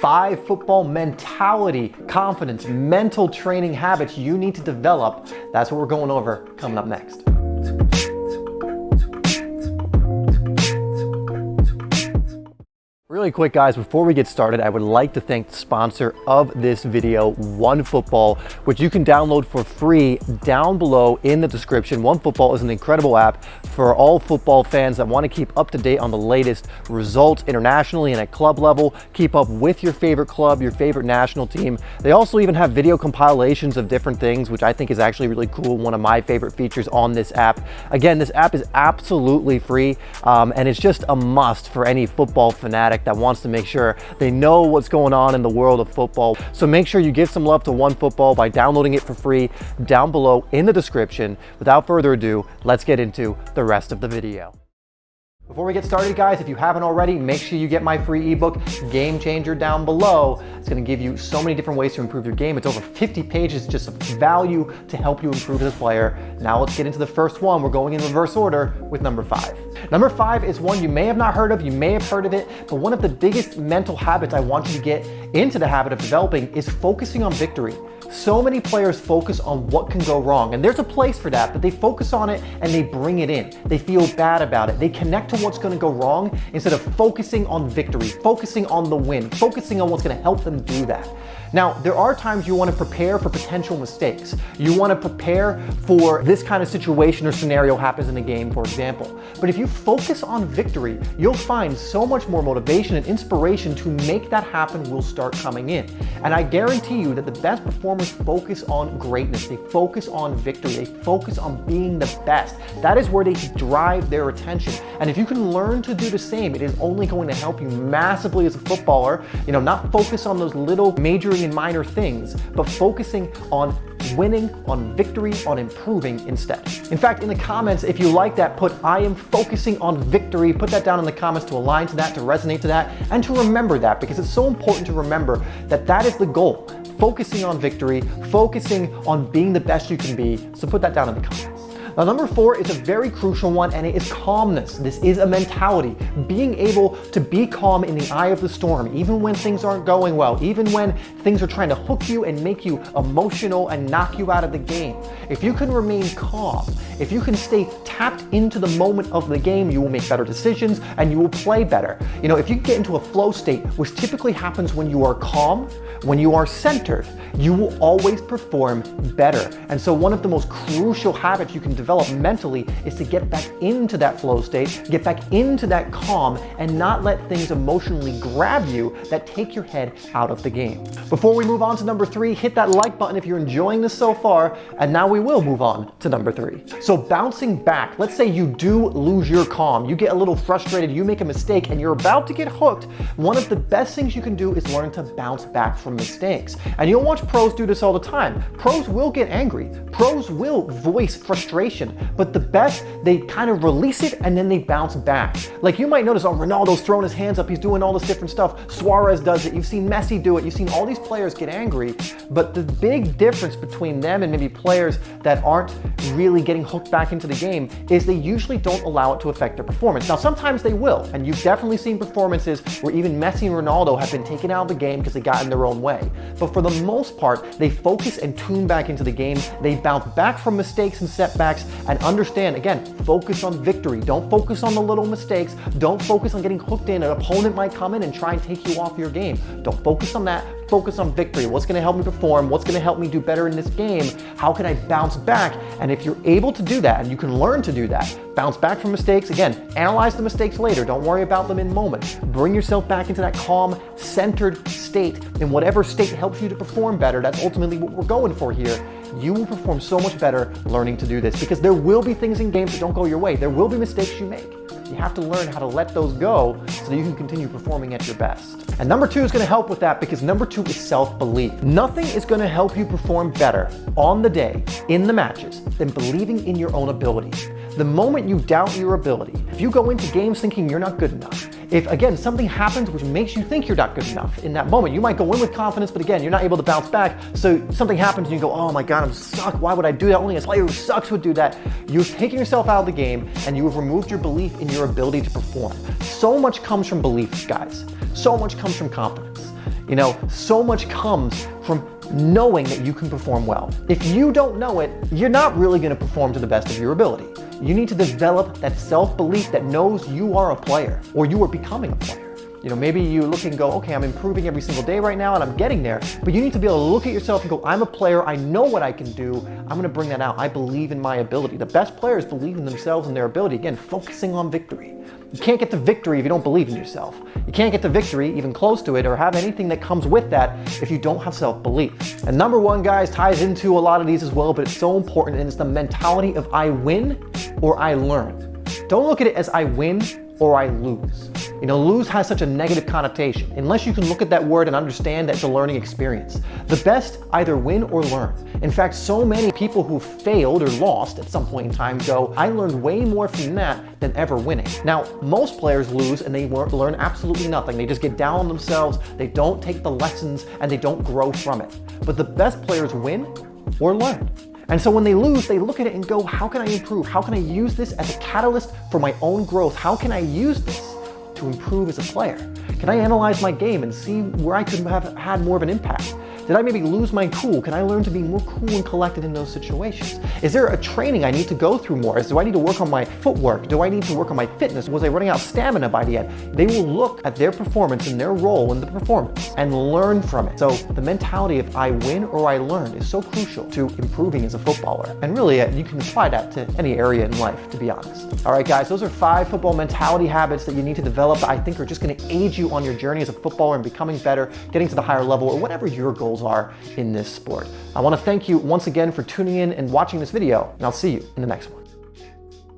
5 football mentality, confidence, mental training habits you need to develop. That's what we're going over coming up next. Really quick, guys, before we get started, I would like to thank the sponsor of this video, OneFootball, which you can download for free down below in the description. OneFootball is an incredible app for all football fans that want to keep up to date on the latest results internationally and at club level, keep up with your favorite club, your favorite national team. They also even have video compilations of different things, which I think is actually really cool. One of my favorite features on this app. Again, this app is absolutely free, and it's just a must for any football fanatic that wants to make sure they know what's going on in the world of football. So make sure you give some love to OneFootball by downloading it for free down below in the description. Without further ado, let's get into the rest of the video. Before we get started, guys, if you haven't already, make sure you get my free ebook, Game Changer, down below. It's going to give you so many different ways to improve your game. It's over 50 pages just of value to help you improve as a player. Now let's get into the first one. We're going in reverse order with number 5. Number 5 is one you may have not heard of, you may have heard of it, but one of the biggest mental habits I want you to get into the habit of developing is focusing on victory. So many players focus on what can go wrong, and there's a place for that, but they focus on it and they bring it in. They feel bad about it. They connect to what's going to go wrong instead of focusing on victory, focusing on the win, focusing on what's going to help them do that. Now, there are times you want to prepare for potential mistakes. You want to prepare for this kind of situation or scenario happens in a game, for example. But if you focus on victory, you'll find so much more motivation and inspiration to make that happen will start coming in. And I guarantee you that the best performers focus on greatness. They focus on victory. They focus on being the best. That is where they drive their attention. And if you can learn to do the same, it is only going to help you massively as a footballer. Not focus on those little majoring in minor things, but focusing on winning, on victory, on improving instead. In fact, in the comments, if you like that, put "I am focusing on victory." Put that down in the comments to align to that, to resonate to that, and to remember that, because it's so important to remember that that is the goal. Focusing on victory, focusing on being the best you can be. So put that down in the comments. Now, number 4 is a very crucial one, and it is calmness. This is a mentality. Being able to be calm in the eye of the storm, even when things aren't going well, even when things are trying to hook you and make you emotional and knock you out of the game. If you can remain calm, if you can stay tapped into the moment of the game, you will make better decisions and you will play better. If you get into a flow state, which typically happens when you are calm, when you are centered, you will always perform better. And so one of the most crucial habits you can develop mentally is to get back into that flow state, get back into that calm, and not let things emotionally grab you that take your head out of the game. Before we move on to number 3, hit that like button if you're enjoying this so far, and now we will move on to number 3. So bouncing back, let's say you do lose your calm, you get a little frustrated, you make a mistake, and you're about to get hooked. One of the best things you can do is learn to bounce back from mistakes. And you'll watch pros do this all the time. Pros will get angry. Pros will voice frustration, but the best, they kind of release it and then they bounce back. Like you might notice, Ronaldo's throwing his hands up, he's doing all this different stuff. Suarez does it. You've seen Messi do it. You've seen all these players get angry, but the big difference between them and maybe players that aren't really getting hooked back into the game is they usually don't allow it to affect their performance. Now, sometimes they will, and you've definitely seen performances where even Messi and Ronaldo have been taken out of the game because they got in their own way. But for the most part, they focus and tune back into the game. They bounce back from mistakes and setbacks and understand, again, focus on victory. Don't focus on the little mistakes. Don't focus on getting hooked in. An opponent might come in and try and take you off your game. Don't focus on that. Focus on victory. What's going to help me perform? What's going to help me do better in this game? How can I bounce back? And if you're able to do that, and you can learn to do that, bounce back from mistakes. Again, analyze the mistakes later. Don't worry about them in the moment. Bring yourself back into that calm, centered state. In whatever state helps you to perform better, that's ultimately what we're going for here. You will perform so much better learning to do this, because there will be things in games that don't go your way. There will be mistakes you make. You have to learn how to let those go so that you can continue performing at your best. And number 2 is going to help with that, because number 2 is self-belief. Nothing is going to help you perform better on the day, in the matches, than believing in your own ability. The moment you doubt your ability, if you go into games thinking you're not good enough, if again something happens which makes you think you're not good enough in that moment, you might go in with confidence, but again, you're not able to bounce back. So something happens and you go, oh my God, I'm suck. Why would I do that? Only a player who sucks would do that. You're taking yourself out of the game and you have removed your belief in your ability to perform. So much comes from beliefs, guys. So much comes from confidence. You know, so much comes from knowing that you can perform well. If you don't know it, you're not really going to perform to the best of your ability. You need to develop that self-belief that knows you are a player or you are becoming a player. You know, maybe you look and go, okay, I'm improving every single day right now and I'm getting there, but you need to be able to look at yourself and go, I'm a player, I know what I can do, I'm going to bring that out. I believe in my ability. The best players believe in themselves and their ability. Again, focusing on victory. You can't get to victory if you don't believe in yourself. You can't get to victory, even close to it, or have anything that comes with that if you don't have self-belief. And number one, guys, ties into a lot of these as well, but it's so important, and it's the mentality of I win or I learn. Don't look at it as I win or I lose. You know, lose has such a negative connotation, unless you can look at that word and understand that it's a learning experience. The best either win or learn. In fact, so many people who failed or lost at some point in time go, I learned way more from that than ever winning. Now, most players lose and they learn absolutely nothing. They just get down on themselves, they don't take the lessons, and they don't grow from it. But the best players win or learn. And so when they lose, they look at it and go, how can I improve? How can I use this as a catalyst for my own growth? How can I use this to improve as a player? Can I analyze my game and see where I could have had more of an impact? Did I maybe lose my cool? Can I learn to be more cool and collected in those situations? Is there a training I need to go through more? Do I need to work on my footwork? Do I need to work on my fitness? Was I running out of stamina by the end? They will look at their performance and their role in the performance and learn from it. So the mentality of I win or I learn is so crucial to improving as a footballer. And really, you can apply that to any area in life, to be honest. All right, guys, those are 5 football mentality habits that you need to develop that I think are just going to aid you on your journey as a footballer and becoming better, getting to the higher level, or whatever your goals are in this sport. I want to thank you once again for tuning in and watching this video, and I'll see you in the next one.